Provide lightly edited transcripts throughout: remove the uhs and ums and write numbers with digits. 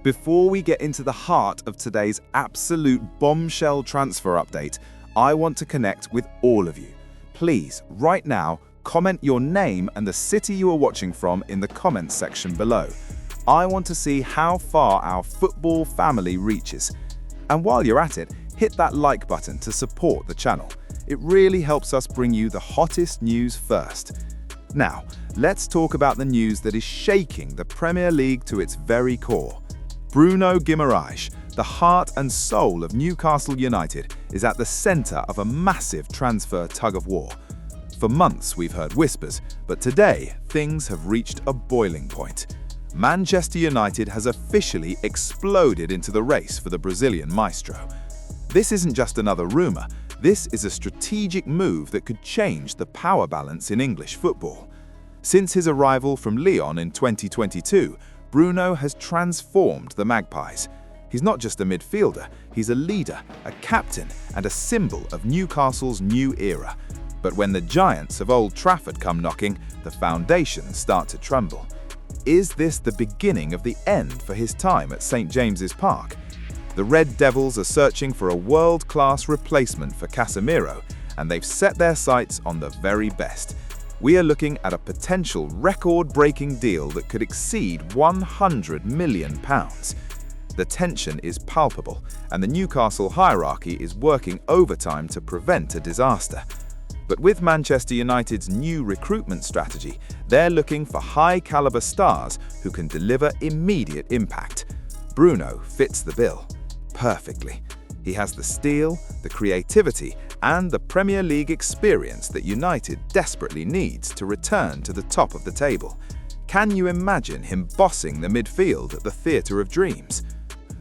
Before we get into the heart of today's absolute bombshell transfer update, I want to connect with all of you. Please, right now, comment your name and the city you are watching from in the comments section below. I want to see how far our football family reaches. And while you're at it, hit that like button to support the channel. It really helps us bring you the hottest news first. Now, let's talk about the news that is shaking the Premier League to its very core. Bruno Guimaraes, the heart and soul of Newcastle United, is at the centre of a massive transfer tug-of-war. For months we've heard whispers, but today things have reached a boiling point. Manchester United has officially exploded into the race for the Brazilian maestro. This isn't just another rumour, this is a strategic move that could change the power balance in English football. Since his arrival from Lyon in 2022, Bruno has transformed the Magpies. He's not just a midfielder, he's a leader, a captain, and a symbol of Newcastle's new era. But when the giants of Old Trafford come knocking, the foundations start to tremble. Is this the beginning of the end for his time at St. James's Park? The Red Devils are searching for a world-class replacement for Casemiro, and they've set their sights on the very best. We are looking at a potential record-breaking deal that could exceed £100 million. The tension is palpable, and the Newcastle hierarchy is working overtime to prevent a disaster. But with Manchester United's new recruitment strategy, they're looking for high-caliber stars who can deliver immediate impact. Bruno fits the bill perfectly. He has the steel, the creativity, and the Premier League experience that United desperately needs to return to the top of the table. Can you imagine him bossing the midfield at the Theatre of Dreams?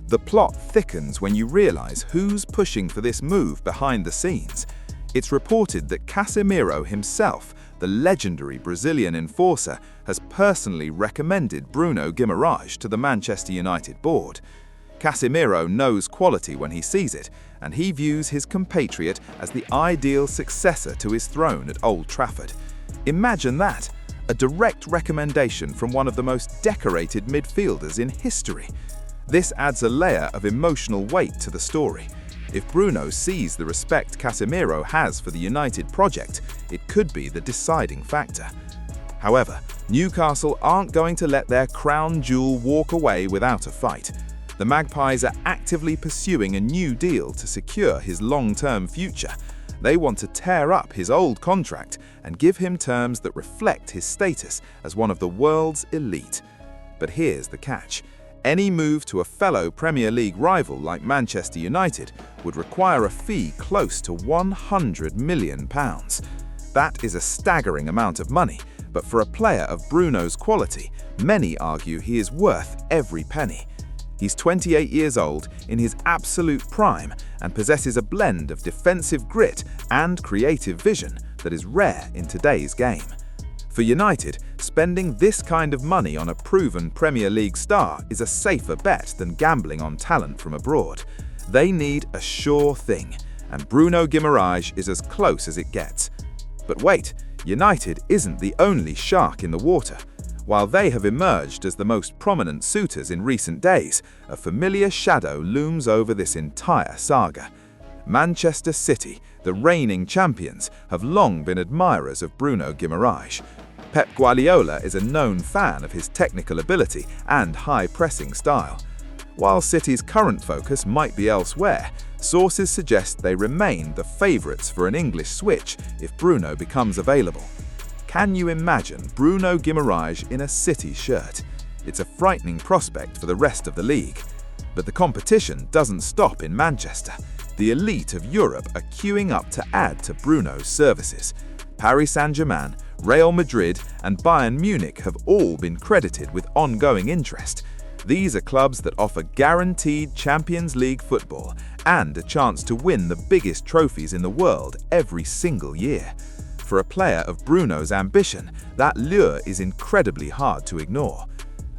The plot thickens when you realise who's pushing for this move behind the scenes. It's reported that Casemiro himself, the legendary Brazilian enforcer, has personally recommended Bruno Guimaraes to the Manchester United board. Casemiro knows quality when he sees it, and he views his compatriot as the ideal successor to his throne at Old Trafford. Imagine that, a direct recommendation from one of the most decorated midfielders in history. This adds a layer of emotional weight to the story. If Bruno sees the respect Casemiro has for the United project, it could be the deciding factor. However, Newcastle aren't going to let their crown jewel walk away without a fight. The Magpies are actively pursuing a new deal to secure his long-term future. They want to tear up his old contract and give him terms that reflect his status as one of the world's elite. But here's the catch. Any move to a fellow Premier League rival like Manchester United would require a fee close to £100 million. That is a staggering amount of money, but for a player of Bruno's quality, many argue he is worth every penny. He's 28 years old, in his absolute prime, and possesses a blend of defensive grit and creative vision that is rare in today's game. For United, spending this kind of money on a proven Premier League star is a safer bet than gambling on talent from abroad. They need a sure thing, and Bruno Guimaraes is as close as it gets. But wait, United isn't the only shark in the water. While they have emerged as the most prominent suitors in recent days, a familiar shadow looms over this entire saga. Manchester City, the reigning champions, have long been admirers of Bruno Guimaraes. Pep Guardiola is a known fan of his technical ability and high-pressing style. While City's current focus might be elsewhere, sources suggest they remain the favourites for an English switch if Bruno becomes available. Can you imagine Bruno Guimaraes in a City shirt? It's a frightening prospect for the rest of the league. But the competition doesn't stop in Manchester. The elite of Europe are queuing up to add to Bruno's services. Paris Saint-Germain, Real Madrid, and Bayern Munich have all been credited with ongoing interest. These are clubs that offer guaranteed Champions League football and a chance to win the biggest trophies in the world every single year. For a player of Bruno's ambition, that lure is incredibly hard to ignore.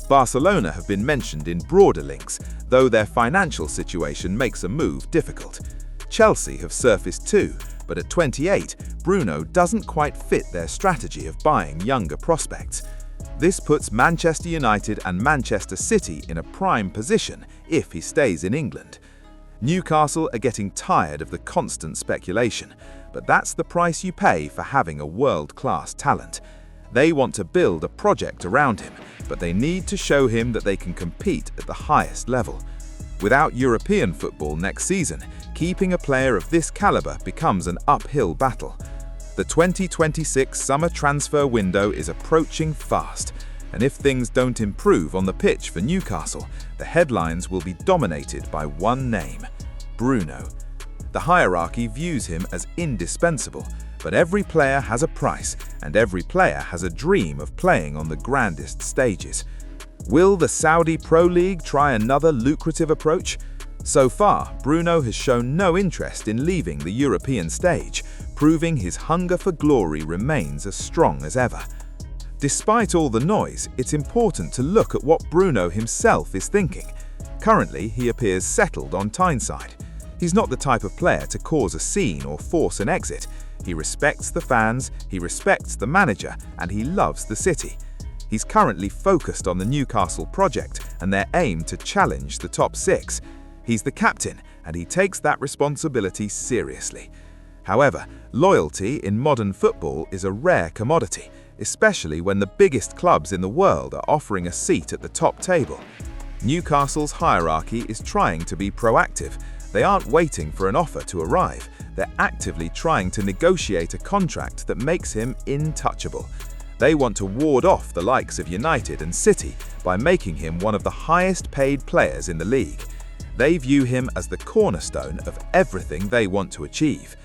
Barcelona have been mentioned in broader links, though their financial situation makes a move difficult. Chelsea have surfaced too, but at 28, Bruno doesn't quite fit their strategy of buying younger prospects. This puts Manchester United and Manchester City in a prime position if he stays in England. Newcastle are getting tired of the constant speculation, but that's the price you pay for having a world-class talent. They want to build a project around him, but they need to show him that they can compete at the highest level. Without European football next season, keeping a player of this caliber becomes an uphill battle. The 2026 summer transfer window is approaching fast, and if things don't improve on the pitch for Newcastle, the headlines will be dominated by one name: Bruno. The hierarchy views him as indispensable, but every player has a price, and every player has a dream of playing on the grandest stages. Will the Saudi Pro League try another lucrative approach? So far, Bruno has shown no interest in leaving the European stage, proving his hunger for glory remains as strong as ever. Despite all the noise, it's important to look at what Bruno himself is thinking. Currently, he appears settled on Tyneside. He's not the type of player to cause a scene or force an exit. He respects the fans, he respects the manager, and he loves the city. He's currently focused on the Newcastle project and their aim to challenge the top six. He's the captain, and he takes that responsibility seriously. However, loyalty in modern football is a rare commodity, especially when the biggest clubs in the world are offering a seat at the top table. Newcastle's hierarchy is trying to be proactive. They aren't waiting for an offer to arrive. They're actively trying to negotiate a contract that makes him intouchable. They want to ward off the likes of United and City by making him one of the highest-paid players in the league. They view him as the cornerstone of everything they want to achieve.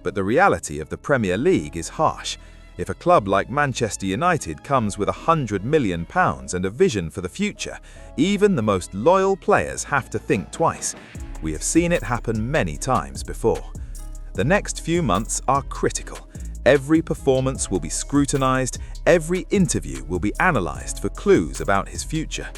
But the reality of the Premier League is harsh. If a club like Manchester United comes with £100 million and a vision for the future, even the most loyal players have to think twice. We have seen it happen many times before. The next few months are critical. Every performance will be scrutinized, every interview will be analyzed for clues about his future.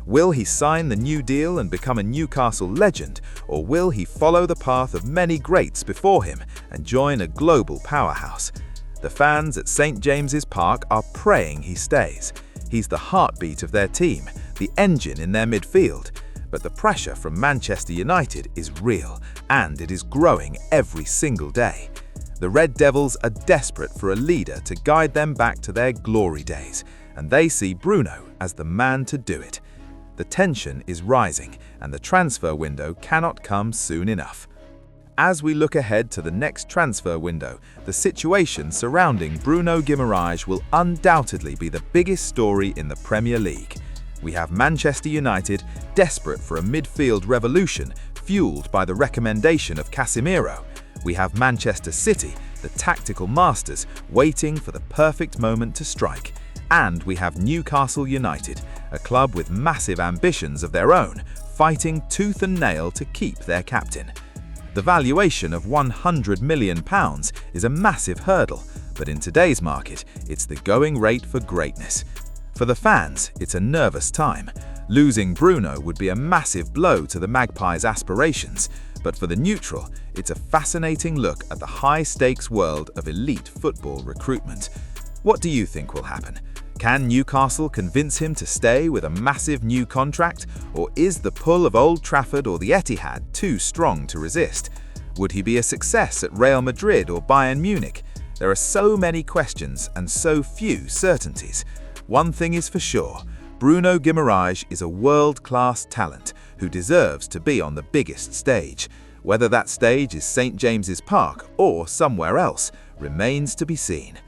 Will he sign the new deal and become a Newcastle legend, or will he follow the path of many greats before him and join a global powerhouse? The fans at St James's Park are praying he stays. He's the heartbeat of their team, the engine in their midfield. But the pressure from Manchester United is real, and it is growing every single day. The Red Devils are desperate for a leader to guide them back to their glory days, and they see Bruno as the man to do it. The tension is rising, and the transfer window cannot come soon enough. As we look ahead to the next transfer window, the situation surrounding Bruno Guimaraes will undoubtedly be the biggest story in the Premier League. We have Manchester United desperate for a midfield revolution fueled by the recommendation of Casemiro. We have Manchester City, the tactical masters, waiting for the perfect moment to strike. And we have Newcastle United, a club with massive ambitions of their own, fighting tooth and nail to keep their captain. The valuation of £100 million is a massive hurdle, but in today's market, it's the going rate for greatness. For the fans, it's a nervous time. Losing Bruno would be a massive blow to the Magpies' aspirations, but for the neutral, it's a fascinating look at the high-stakes world of elite football recruitment. What do you think will happen? Can Newcastle convince him to stay with a massive new contract, or is the pull of Old Trafford or the Etihad too strong to resist? Would he be a success at Real Madrid or Bayern Munich? There are so many questions and so few certainties. One thing is for sure, Bruno Guimaraes is a world-class talent who deserves to be on the biggest stage. Whether that stage is St James's Park or somewhere else remains to be seen.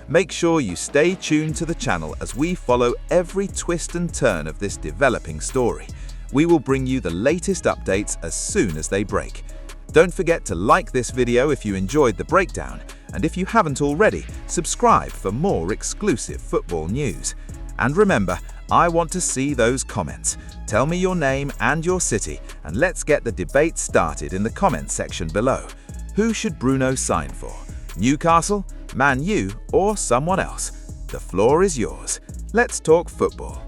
Make sure you stay tuned to the channel as we follow every twist and turn of this developing story. We will bring you the latest updates as soon as they break. Don't forget to like this video if you enjoyed the breakdown, and if you haven't already, subscribe for more exclusive football news. And remember, I want to see those comments. Tell me your name and your city, and let's get the debate started in the comments section below. Who should Bruno sign for? Newcastle, Man U, or someone else? The floor is yours. Let's talk football.